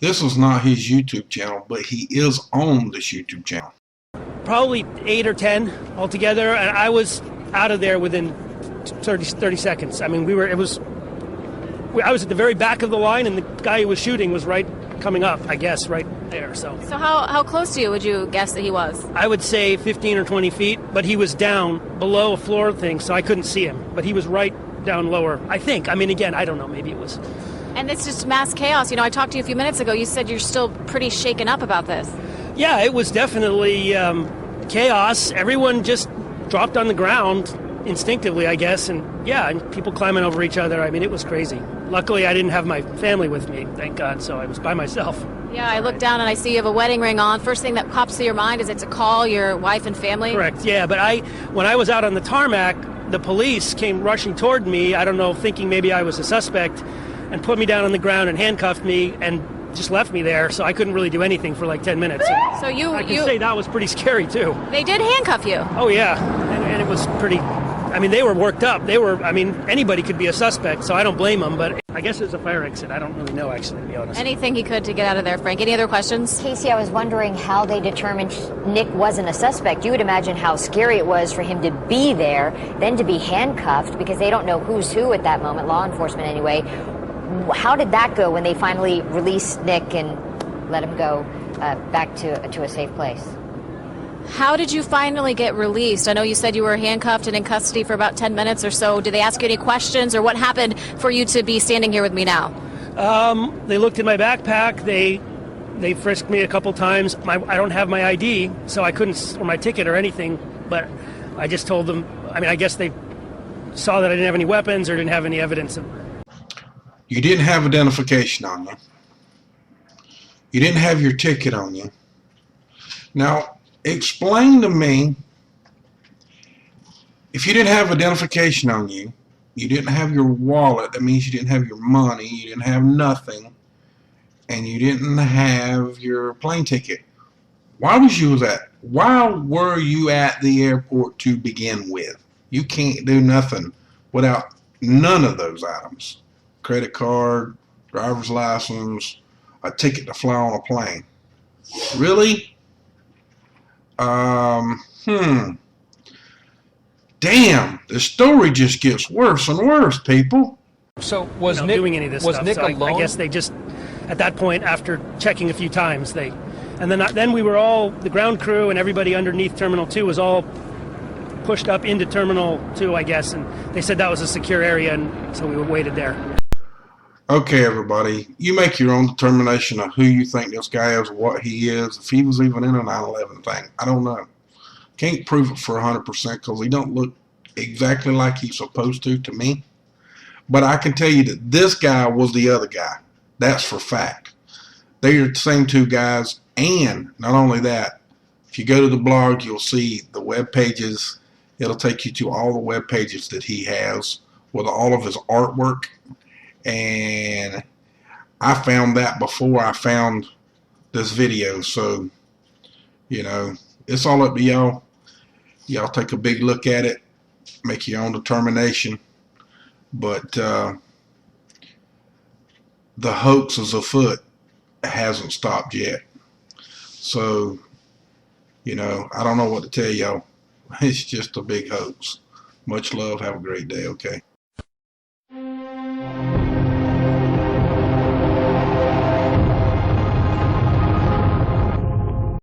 This is not his YouTube channel, but he is on this YouTube channel. Probably 8 or 10 altogether, and I was out of there within 30 seconds. I mean, I was at the very back of the line, and the guy who was shooting was right coming up, I guess, right there. So how close to you would you guess that he was? I would say 15 or 20 feet, but he was down below a floor thing, so I couldn't see him. But he was right down lower, I think. I mean, again, I don't know, maybe it was. And it's just mass chaos. You know, I talked to you a few minutes ago. You said you're still pretty shaken up about this. Yeah, it was definitely chaos. Everyone just dropped on the ground instinctively, I guess, and people climbing over each other. I mean, it was crazy. Luckily, I didn't have my family with me, thank God, so I was by myself. Yeah, I look down and I see you have a wedding ring on. First thing that pops to your mind is to call your wife and family? Correct, yeah, but when I was out on the tarmac, the police came rushing toward me, I don't know, thinking maybe I was a suspect, and put me down on the ground and handcuffed me and just left me there, so I couldn't really do anything for like 10 minutes. So I can say that was pretty scary, too. They did handcuff you? Oh, yeah, and it was pretty... I mean, they were worked up. Anybody could be a suspect, so I don't blame them, but I guess it was a fire exit. I don't really know, actually, to be honest. Anything he could to get out of there, Frank. Any other questions? Casey, I was wondering how they determined Nick wasn't a suspect. You would imagine how scary it was for him to be there, then to be handcuffed, because they don't know who's who at that moment, law enforcement anyway. How did that go when they finally released Nick and let him go back to a safe place? How did you finally get released? I know you said you were handcuffed and in custody for about 10 minutes or so. Did they ask you any questions, or what happened for you to be standing here with me now? They looked in my backpack. They frisked me a couple times. I don't have my ID, so I couldn't, or my ticket or anything, but I just told them, I guess they saw that I didn't have any weapons or didn't have any evidence. You didn't have identification on you. You didn't have your ticket on you. Now, explain to me, if you didn't have identification on you, you didn't have your wallet, that means you didn't have your money, you didn't have nothing, and you didn't have your plane ticket. Why were you at the airport to begin with? You can't do nothing without none of those items. Credit card, driver's license, a ticket to fly on a plane. Really? Damn, the story just gets worse and worse, people. So was Nick doing any of this stuff? Nick alone? I guess they just, at that point, after checking a few times, then we were all, the ground crew and everybody underneath Terminal 2 was all pushed up into Terminal 2, I guess, and they said that was a secure area, and so we waited there. Okay, everybody, you make your own determination of who you think this guy is, what he is, if he was even in a 9/11 thing. I don't know. Can't prove it for 100% because he don't look exactly like he's supposed to me. But I can tell you that this guy was the other guy. That's for fact. They are the same two guys, and not only that, if you go to the blog, you'll see the web pages. It'll take you to all the web pages that he has with all of his artwork. And I found that before I found this video, so you know, it's all up to y'all. Y'all take a big look at it, make your own determination, but the hoax is afoot. It hasn't stopped yet, so you know, I don't know what to tell y'all. It's just a big hoax. Much love, have a great day. Okay.